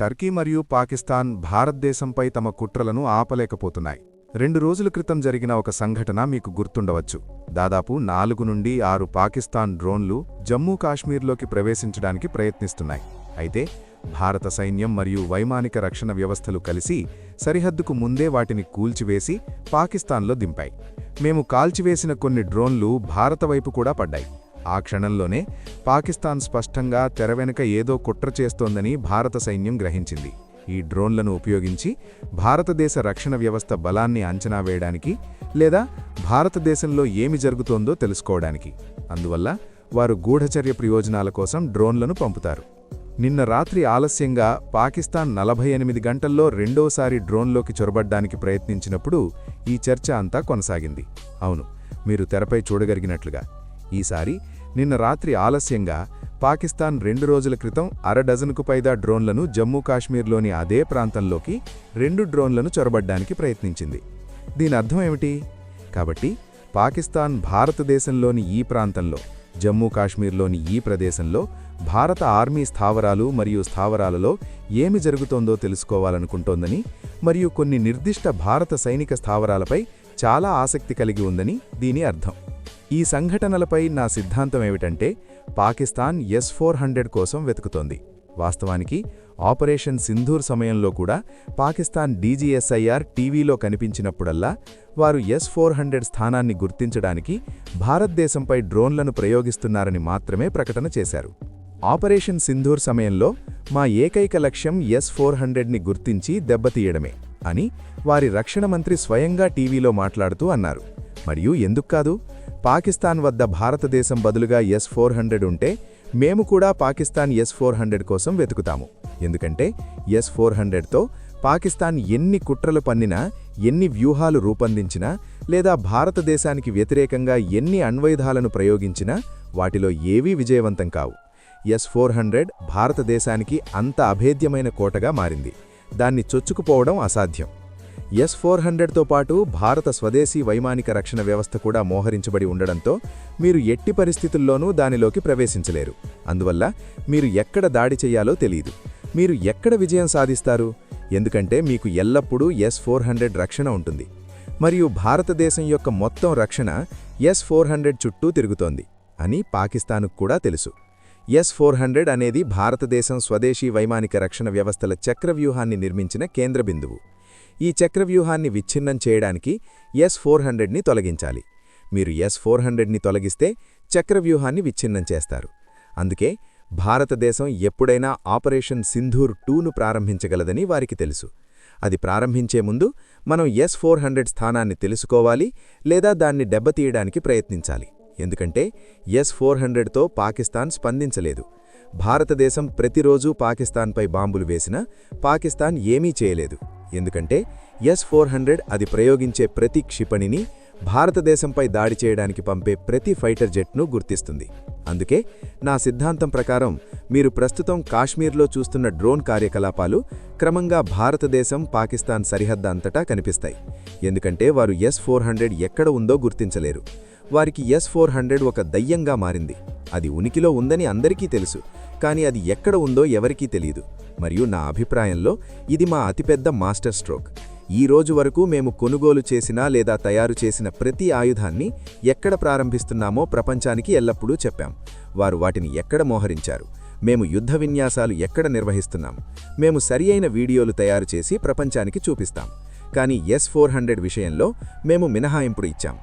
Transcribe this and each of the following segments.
Turkey మరియు పాకిస్తాన్ భారతదేశంపై తమ కుట్రలను ఆపలేకపోతున్నాయి. 2 రోజుల క్రితం జరిగిన ఒక సంఘటన మీకు గుర్తుండవచ్చు. దాదాపు 4 నుండి 6 పాకిస్తాన్ డ్రోన్లు జమ్మూ కాశ్మీర్లోకి ప్రవేశించడానికి ప్రయత్నిస్తున్నాయి. అయితే భారత సైన్యం మరియు వైమానిక రక్షణ వ్యవస్థలు కలిసి సరిహద్దుకు ముందే వాటిని కూల్చివేసి పాకిస్తాన్లో దింపాయి. మేము కాల్చివేసిన కొన్ని డ్రోన్లు భారత వైపు కూడా పడ్డాయి. ఆ క్షణంలోనే పాకిస్తాన్ స్పష్టంగా తెరవెనుక ఏదో కుట్ర చేస్తోందని భారత సైన్యం గ్రహించింది. ఈ డ్రోన్లను ఉపయోగించి భారతదేశ రక్షణ వ్యవస్థ బలాన్ని అంచనా వేయడానికి లేదా భారతదేశంలో ఏమి జరుగుతోందో తెలుసుకోవడానికి. అందువల్ల వారు గూఢచర్య ప్రయోజనాల కోసం డ్రోన్లను పంపుతారు. నిన్న రాత్రి ఆలస్యంగా పాకిస్తాన్ 48 గంటల్లో రెండోసారి డ్రోన్లోకి చొరబడ్డానికి ప్రయత్నించినప్పుడు ఈ చర్చ అంతా కొనసాగింది. అవును, మీరు తెరపై చూడగలిగినట్లుగా ఈసారి నిన్న రాత్రి ఆలస్యంగా పాకిస్తాన్ 2 రోజుల క్రితం 1/2 డజనుకు పైగా డ్రోన్లను జమ్మూ కాశ్మీర్లోని అదే ప్రాంతంలోకి 2 డ్రోన్లను చొరబడ్డానికి ప్రయత్నించింది. దీని అర్థం ఏమిటి? కాబట్టి పాకిస్తాన్ భారతదేశంలోని ఈ ప్రాంతంలో, జమ్మూ కాశ్మీర్లోని ఈ ప్రదేశంలో భారత ఆర్మీ స్థావరాలు మరియు స్థావరాలలో ఏమి జరుగుతోందో తెలుసుకోవాలనుకుంటోందని మరియు కొన్ని నిర్దిష్ట భారత సైనిక స్థావరాలపై చాలా ఆసక్తి కలిగి ఉందని దీని అర్థం. ఈ సంఘటనలపై నా సిద్ధాంతమేమిటంటే, పాకిస్తాన్ S-400 కోసం వెతుకుతోంది. వాస్తవానికి ఆపరేషన్ సింధూర్ సమయంలో కూడా పాకిస్తాన్ DGSIR టీవీలో కనిపించినప్పుడల్లా వారు S-400 స్థానాన్ని గుర్తించడానికి భారతదేశంపై డ్రోన్లను ప్రయోగిస్తున్నారని మాత్రమే ప్రకటన చేశారు. ఆపరేషన్ సింధూర్ సమయంలో మా ఏకైక లక్ష్యం S-400ని గుర్తించి దెబ్బతీయడమే అని వారి రక్షణ మంత్రి స్వయంగా టీవీలో మాట్లాడుతూ అన్నారు. మరియు ఎందుక్కాదు, పాకిస్తాన్ వద్ద భారతదేశం బదులుగా S-400 ఉంటే మేము కూడా పాకిస్తాన్ S-400 కోసం వెతుకుతాము. ఎందుకంటే S-400తో పాకిస్తాన్ ఎన్ని కుట్రలు పన్నినా, ఎన్ని వ్యూహాలు రూపొందించినా లేదా భారతదేశానికి వ్యతిరేకంగా ఎన్ని అణ్వాయుధాలను ప్రయోగించినా వాటిలో ఏవీ విజయవంతం కావు. S-400 భారతదేశానికి అంత అభేద్యమైన కోటగా మారింది. దాన్ని చొచ్చుకుపోవడం అసాధ్యం. S-400తో పాటు భారత స్వదేశీ వైమానిక రక్షణ వ్యవస్థ కూడా మోహరించబడి ఉండడంతో మీరు ఎట్టి పరిస్థితుల్లోనూ దానిలోకి ప్రవేశించలేరు. అందువల్ల మీరు ఎక్కడ దాడి చెయ్యాలో తెలియదు. మీరు ఎక్కడ విజయం సాధిస్తారు? ఎందుకంటే మీకు ఎల్లప్పుడూ S-400 రక్షణ ఉంటుంది. మరియు భారతదేశం యొక్క మొత్తం రక్షణ S-400 చుట్టూ తిరుగుతోంది అని పాకిస్తాన్కు కూడా తెలుసు. S-400 అనేది భారతదేశం స్వదేశీ వైమానిక రక్షణ వ్యవస్థల చక్రవ్యూహాన్ని నిర్మించిన కేంద్ర బిందువు. ఈ చక్రవ్యూహాన్ని విచ్ఛిన్నం చేయడానికి S-400ని తొలగించాలి. మీరు S-400ని తొలగిస్తే చక్రవ్యూహాన్ని విచ్ఛిన్నం చేస్తారు. అందుకే భారతదేశం ఎప్పుడైనా ఆపరేషన్ సింధూర్ 2ను ప్రారంభించగలదని వారికి తెలుసు. అది ప్రారంభించే ముందు మనం S-400 స్థానాన్ని తెలుసుకోవాలి లేదా దాన్ని దెబ్బతీయడానికి ప్రయత్నించాలి. ఎందుకంటే S-400తో పాకిస్తాన్ స్పందించలేదు. భారతదేశం ప్రతిరోజూ పాకిస్తాన్పై బాంబులు వేసినా పాకిస్తాన్ ఏమీ చేయలేదు. ఎందుకంటే S-400 అది ప్రయోగించే ప్రతి క్షిపణిని, భారతదేశంపై దాడి చేయడానికి పంపే ప్రతి ఫైటర్ జెట్ను గుర్తిస్తుంది. అందుకే నా సిద్ధాంతం ప్రకారం మీరు ప్రస్తుతం కాశ్మీర్లో చూస్తున్న డ్రోన్ కార్యకలాపాలు క్రమంగా భారతదేశం, పాకిస్తాన్ సరిహద్దు అంతటా కనిపిస్తాయి. ఎందుకంటే వారు S-400 ఎక్కడ ఉందో గుర్తించలేరు. వారికి S-400 ఒక దయ్యంగా మారింది. అది ఉనికిలో ఉందని అందరికీ తెలుసు, కానీ అది ఎక్కడ ఉందో ఎవరికీ తెలియదు. మరియు నా అభిప్రాయంలో ఇది మా అతిపెద్ద మాస్టర్ స్ట్రోక్. ఈ రోజు వరకు మేము కొనుగోలు చేసిన లేదా తయారు చేసిన ప్రతి ఆయుధాన్ని ఎక్కడ ప్రారంభిస్తున్నామో ప్రపంచానికి ఎల్లప్పుడూ చెప్పాం. వారు వాటిని ఎక్కడ మోహరించారు, మేము యుద్ధ విన్యాసాలు ఎక్కడ నిర్వహిస్తున్నాం, మేము సరియైన వీడియోలు తయారు చేసి ప్రపంచానికి చూపిస్తాం. కానీ S-400 విషయంలో మేము మినహాయింపుడు ఇచ్చాం.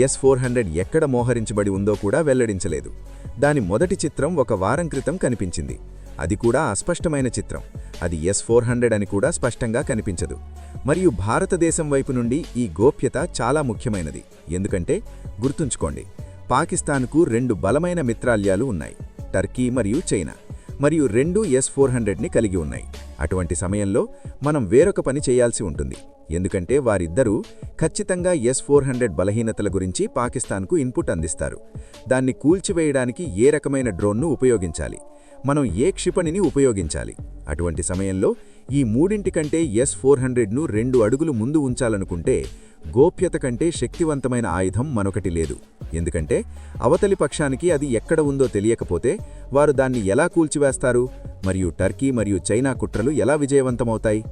S-400 ఎక్కడ మోహరించబడి ఉందో కూడా వెల్లడించలేదు. దాని మొదటి చిత్రం 1 వారం క్రితం కనిపించింది. అది కూడా అస్పష్టమైన చిత్రం. అది S-400 అని కూడా స్పష్టంగా కనిపించదు. మరియు భారతదేశం వైపు నుండి ఈ గోప్యత చాలా ముఖ్యమైనది. ఎందుకంటే గుర్తుంచుకోండి, పాకిస్తాన్కు 2 బలమైన మిత్రాల్యాలు ఉన్నాయి, టర్కీ మరియు చైనా. మరియు 2 S-400ని కలిగి ఉన్నాయి. అటువంటి సమయంలో మనం వేరొక పని చేయాల్సి ఉంటుంది. ఎందుకంటే వారిద్దరూ ఖచ్చితంగా S-400 బలహీనతల గురించి పాకిస్తాన్కు ఇన్పుట్ అందిస్తారు. దాన్ని కూల్చివేయడానికి ఏ రకమైన డ్రోన్ను ఉపయోగించాలి, మనం ఏ క్షిపణిని ఉపయోగించాలి. అటువంటి సమయంలో ఈ మూడింటి కంటే S-400ను 2 అడుగులు ముందు ఉంచాలనుకుంటే గోప్యత కంటే శక్తివంతమైన ఆయుధం మరొకటి లేదు. ఎందుకంటే అవతలి పక్షానికి అది ఎక్కడ ఉందో తెలియకపోతే వారు దాన్ని ఎలా కూల్చివేస్తారు? మరియు టర్కీ మరియు చైనా కుట్రలు ఎలా విజయవంతమవుతాయి?